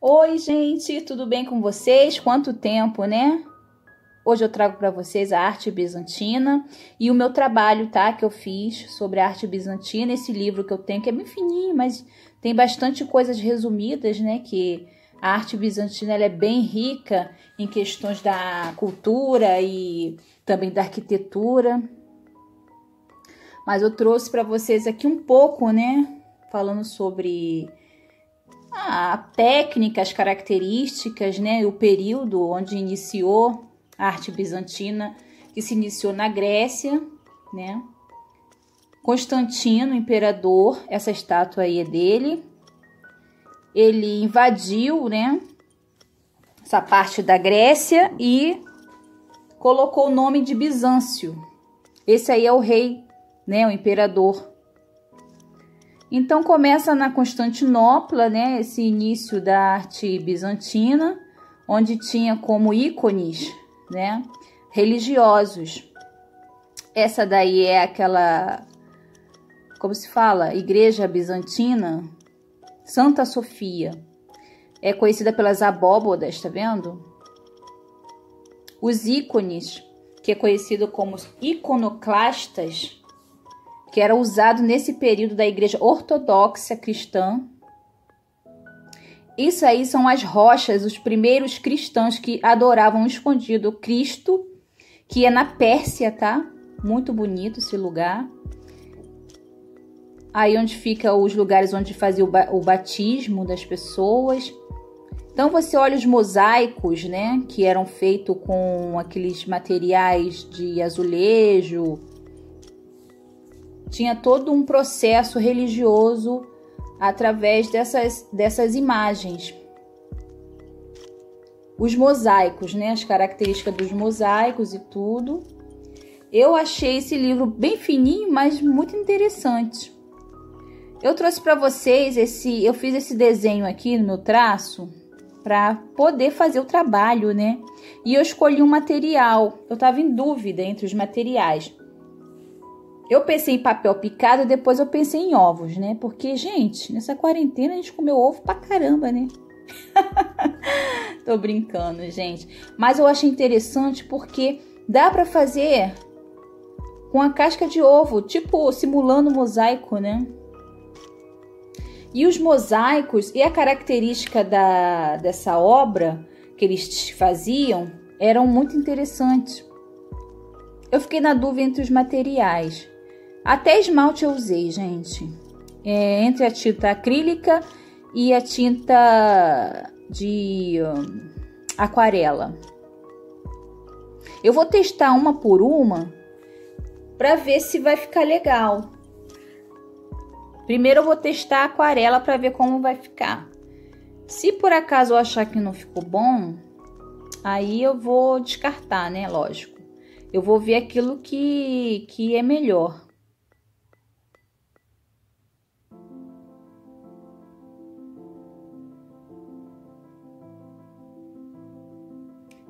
Oi, gente, tudo bem com vocês? Quanto tempo, né? Hoje eu trago para vocês a arte bizantina e o meu trabalho, tá? Que eu fiz sobre a arte bizantina. Esse livro que eu tenho, que é bem fininho, mas tem bastante coisas resumidas, né? Que a arte bizantina ela é bem rica em questões da cultura e também da arquitetura. Mas eu trouxe para vocês aqui um pouco, né? Falando sobre a técnica, as características, né? O período onde iniciou a arte bizantina, que se iniciou na Grécia, né? Constantino, imperador, essa estátua aí é dele. Ele invadiu, né? Essa parte da Grécia e colocou o nome de Bizâncio. Esse aí é o rei, né? O imperador. Então começa na Constantinopla, né? Esse início da arte bizantina, onde tinha como ícones, né? Religiosos. Essa daí é aquela, como se fala, igreja bizantina, Santa Sofia. É conhecida pelas abóbodas, tá vendo? Os ícones, que é conhecido como iconoclastas, que era usado nesse período da igreja ortodoxa cristã. Isso aí são as rochas, os primeiros cristãos que adoravam escondido Cristo, que é na Pérsia, tá? Muito bonito esse lugar. Aí onde fica os lugares onde fazia o batismo das pessoas. Então você olha os mosaicos, né? Que eram feitos com aqueles materiais de azulejo. Tinha todo um processo religioso através dessas imagens. Os mosaicos, né? As características dos mosaicos e tudo. Eu achei esse livro bem fininho, mas muito interessante. Eu trouxe para vocês eu fiz esse desenho aqui no meu traço para poder fazer o trabalho, né? E eu escolhi um material. Eu estava em dúvida entre os materiais. Eu pensei em papel picado, depois eu pensei em ovos, né? Porque, gente, nessa quarentena a gente comeu ovo pra caramba, né? Tô brincando, gente. Mas eu achei interessante porque dá pra fazer com a casca de ovo, tipo simulando mosaico, né? E os mosaicos e a característica dessa obra que eles faziam eram muito interessantes. Eu fiquei na dúvida entre os materiais. Até esmalte eu usei, gente. Entre a tinta acrílica e a tinta de aquarela. Eu vou testar uma por uma para ver se vai ficar legal. Primeiro eu vou testar a aquarela para ver como vai ficar. Se por acaso eu achar que não ficou bom, aí eu vou descartar, né? Lógico. Eu vou ver aquilo que é melhor.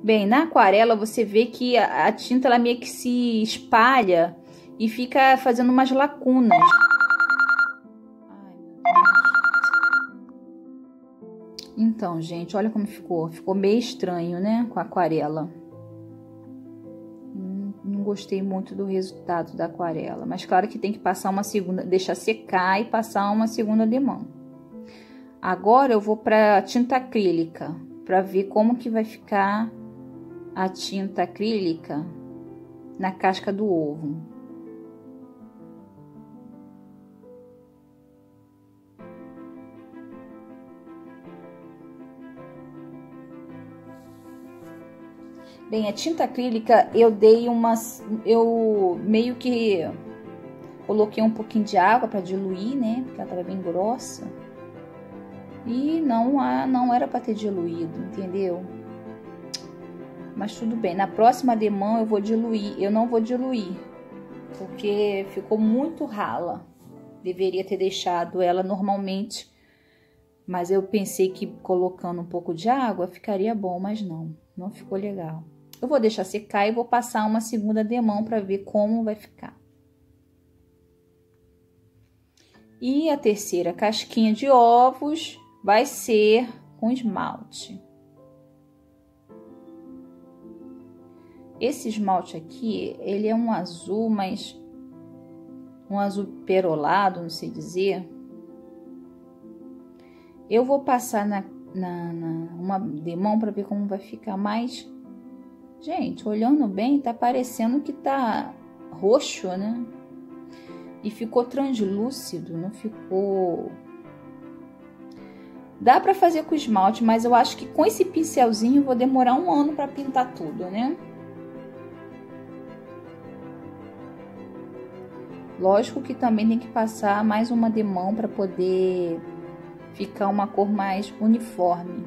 Bem, na aquarela você vê que a tinta ela meio que se espalha e fica fazendo umas lacunas. Ai, meu Deus. Então, gente, olha como ficou. Ficou meio estranho, né? Com a aquarela. Não gostei muito do resultado da aquarela. Mas claro que tem que passar uma segunda, deixar secar e passar uma segunda demão. Agora eu vou para tinta acrílica para ver como que vai ficar a tinta acrílica na casca do ovo. Bem, a tinta acrílica eu meio que coloquei um pouquinho de água para diluir, né? Porque ela tava bem grossa. E não era para ter diluído, entendeu? Mas tudo bem, na próxima demão eu vou diluir. Eu não vou diluir, porque ficou muito rala. Deveria ter deixado ela normalmente, mas eu pensei que colocando um pouco de água ficaria bom, mas não ficou legal. Eu vou deixar secar e vou passar uma segunda demão para ver como vai ficar. E a terceira casquinha de ovos vai ser com esmalte. Esse esmalte aqui, ele é um azul, mas um azul perolado, não sei dizer. Eu vou passar uma demão para ver como vai ficar mais. Gente, olhando bem, tá parecendo que tá roxo, né? E ficou translúcido, não ficou... Dá para fazer com esmalte, mas eu acho que com esse pincelzinho eu vou demorar 1 ano para pintar tudo, né? Lógico que também tem que passar mais uma demão para poder ficar uma cor mais uniforme.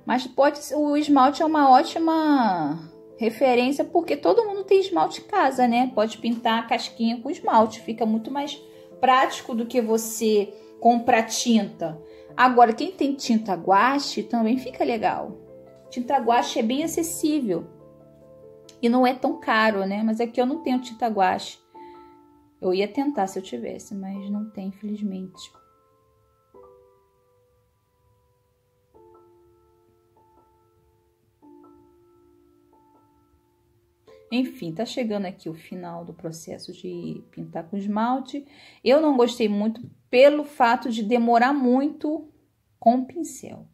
Mas o esmalte é uma ótima referência porque todo mundo tem esmalte em casa, né? Pode pintar a casquinha com esmalte, fica muito mais prático do que você comprar tinta. Agora, quem tem tinta guache também fica legal. Tinta guache é bem acessível. E não é tão caro, né? Mas aqui eu não tenho tinta guache. Eu ia tentar se eu tivesse, mas não tem, infelizmente. Enfim, tá chegando aqui o final do processo de pintar com esmalte. Eu não gostei muito pelo fato de demorar muito com o pincel.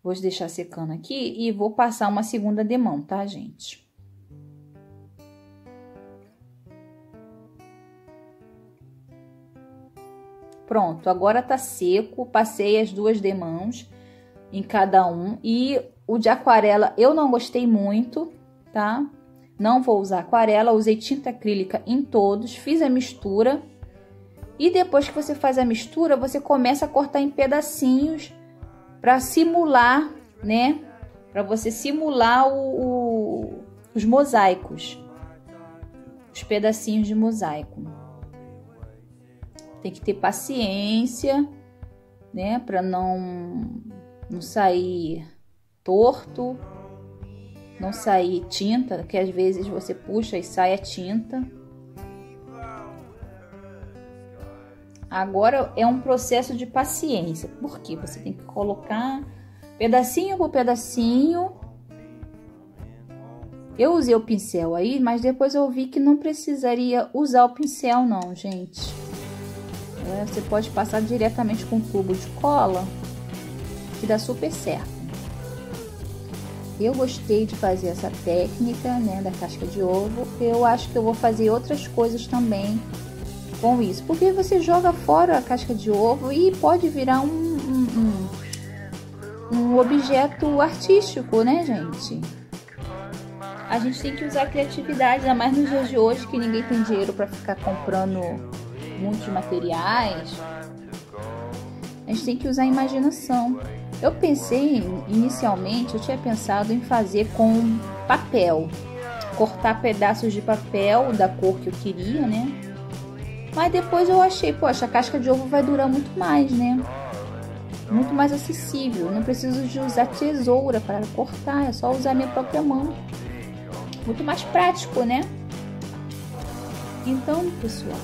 Vou deixar secando aqui e vou passar uma segunda demão, tá, gente? Pronto, agora tá seco. Passei as 2 demãos em cada um. E o de aquarela eu não gostei muito, tá? Não vou usar aquarela, usei tinta acrílica em todos. Fiz a mistura. E depois que você faz a mistura, você começa a cortar em pedacinhos para simular, né? Para você simular os mosaicos, os pedacinhos de mosaico. Tem que ter paciência, né? Para não sair torto, não sair tinta, que às vezes você puxa e sai a tinta. Agora é um processo de paciência, porque você tem que colocar pedacinho por pedacinho. Eu usei o pincel aí, mas depois eu vi que não precisaria usar o pincel não, gente. Você pode passar diretamente com um tubo de cola, que dá super certo. Eu gostei de fazer essa técnica, né, da casca de ovo. Eu acho que eu vou fazer outras coisas também com isso, porque você joga fora a casca de ovo e pode virar um objeto artístico, né, gente? A gente tem que usar a criatividade, ainda mais nos dias de hoje que ninguém tem dinheiro para ficar comprando muitos materiais. A gente tem que usar a imaginação. Eu pensei, inicialmente, eu tinha pensado em fazer com papel, cortar pedaços de papel da cor que eu queria, né? Mas depois eu achei, poxa, a casca de ovo vai durar muito mais, né? Muito mais acessível. Não preciso de usar tesoura para cortar, é só usar minha própria mão. Muito mais prático, né? Então, pessoal,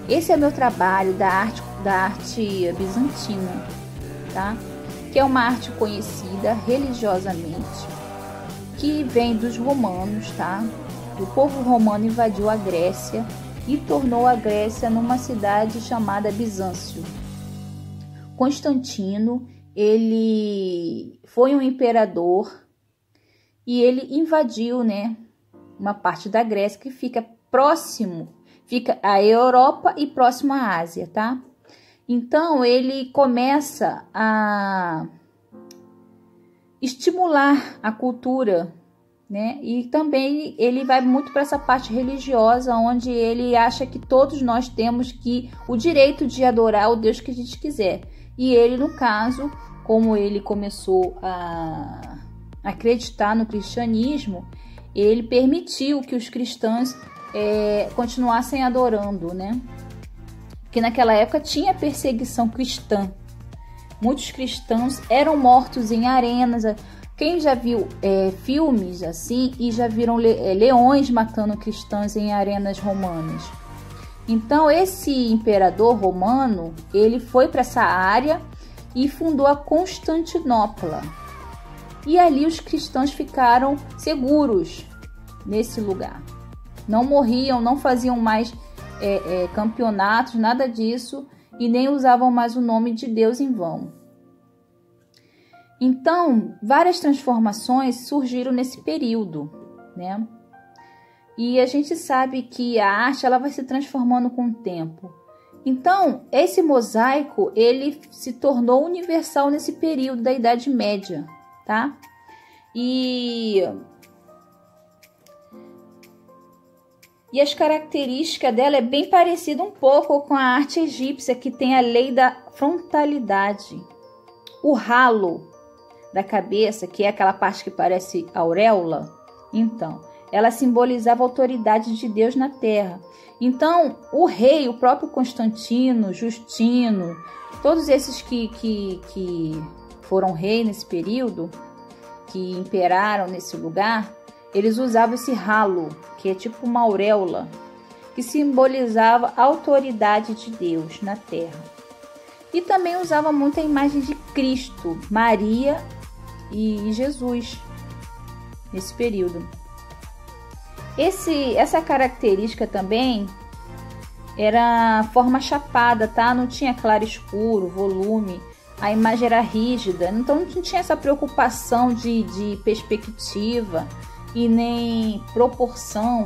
esse é meu trabalho da arte bizantina, tá? Que é uma arte conhecida religiosamente, que vem dos romanos, tá? O povo romano invadiu a Grécia e tornou a Grécia numa cidade chamada Bizâncio. Constantino, ele foi um imperador e ele invadiu, né, uma parte da Grécia que fica a Europa e próximo à Ásia, tá? Então, ele começa a estimular a cultura, né? E também ele vai muito para essa parte religiosa, onde ele acha que todos nós temos o direito de adorar o Deus que a gente quiser. E ele, no caso, como ele começou a acreditar no cristianismo, ele permitiu que os cristãos continuassem adorando, né? Porque naquela época tinha perseguição cristã. Muitos cristãos eram mortos em arenas. Quem já viu filmes assim e já viram leões matando cristãos em arenas romanas? Então esse imperador romano, ele foi para essa área e fundou a Constantinopla. E ali os cristãos ficaram seguros nesse lugar. Não morriam, não faziam mais campeonatos, nada disso, e nem usavam mais o nome de Deus em vão. Então, várias transformações surgiram nesse período, né? E a gente sabe que a arte ela vai se transformando com o tempo. Então, esse mosaico ele se tornou universal nesse período da Idade Média, tá? E as características dela é bem parecida um pouco com a arte egípcia, que tem a lei da frontalidade. O ralo da cabeça, que é aquela parte que parece auréola, então, ela simbolizava a autoridade de Deus na terra. Então, o rei, o próprio Constantino, Justino, todos esses que foram rei nesse período, que imperaram nesse lugar, eles usavam esse ralo, que é tipo uma auréola, que simbolizava a autoridade de Deus na terra. E também usava muito a imagem de Cristo, Maria e Jesus nesse período. Essa característica também era forma chapada, tá? Não tinha claro escuro, volume, a imagem era rígida, então não tinha essa preocupação de perspectiva e nem proporção.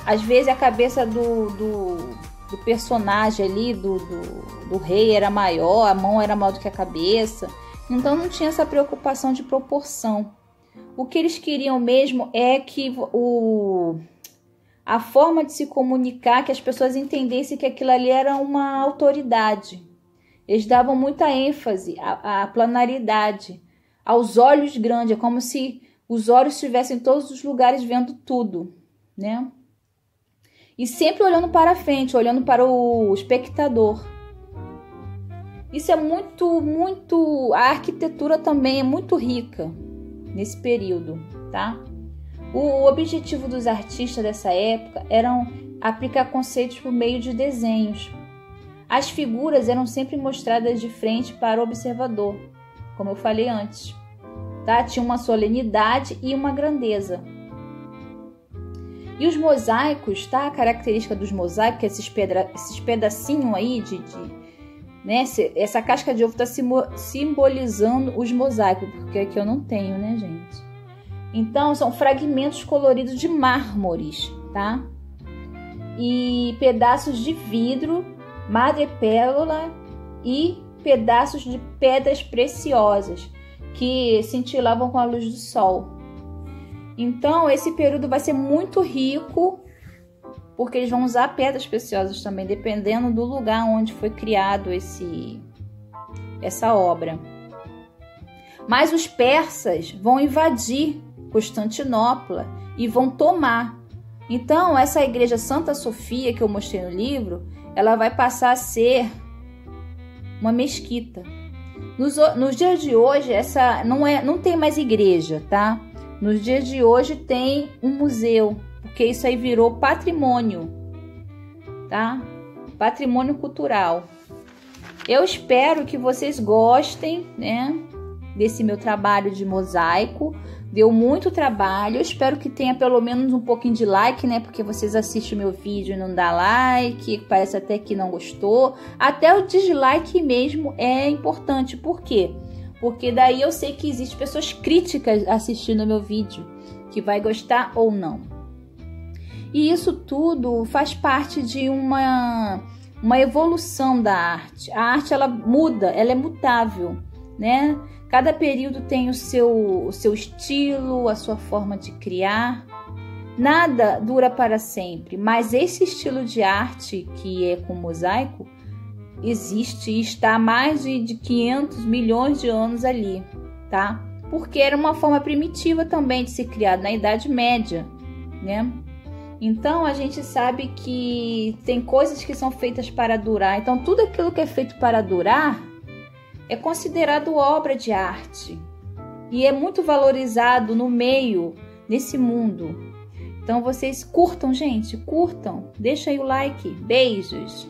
Às vezes a cabeça do personagem ali, do rei era maior, a mão era maior do que a cabeça, então não tinha essa preocupação de proporção. O que eles queriam mesmo é que a forma de se comunicar, que as pessoas entendessem que aquilo ali era uma autoridade. Eles davam muita ênfase à planaridade, aos olhos grandes, é como se os olhos estivessem em todos os lugares vendo tudo, né? E sempre olhando para frente, olhando para o espectador. Isso é muito... A arquitetura também é muito rica nesse período, tá? O objetivo dos artistas dessa época era aplicar conceitos por meio de desenhos. As figuras eram sempre mostradas de frente para o observador, como eu falei antes, tá? Tinha uma solenidade e uma grandeza. E os mosaicos, tá? A característica dos mosaicos, esses pedacinhos aí né? Essa casca de ovo está simbolizando os mosaicos, porque aqui eu não tenho, né, gente? Então, são fragmentos coloridos de mármores, tá? E pedaços de vidro, madrepérola e pedaços de pedras preciosas que cintilavam com a luz do sol. Então, esse período vai ser muito rico, porque eles vão usar pedras preciosas também, dependendo do lugar onde foi criado essa obra. Mas os persas vão invadir Constantinopla e vão tomar. Então, essa igreja Santa Sofia que eu mostrei no livro, ela vai passar a ser uma mesquita. Nos dias de hoje, essa não tem mais igreja, tá? Nos dias de hoje tem um museu, porque isso aí virou patrimônio, tá? Patrimônio cultural. Eu espero que vocês gostem, né, desse meu trabalho de mosaico. Deu muito trabalho, eu espero que tenha pelo menos um pouquinho de like, né? Porque vocês assistem o meu vídeo e não dá like, parece até que não gostou. Até o dislike mesmo é importante. Por quê? Porque daí eu sei que existem pessoas críticas assistindo o meu vídeo, que vai gostar ou não. E isso tudo faz parte de uma evolução da arte. A arte, ela muda, ela é mutável, né? Cada período tem o seu estilo, a sua forma de criar. Nada dura para sempre, mas esse estilo de arte, que é com mosaico, existe e está há mais de 500 milhões de anos ali, tá? Porque era uma forma primitiva também de ser criado na Idade Média, né? Então, a gente sabe que tem coisas que são feitas para durar. Então, tudo aquilo que é feito para durar é considerado obra de arte e é muito valorizado no meio, nesse mundo. Então, vocês curtam, gente, curtam. Deixa aí o like. Beijos!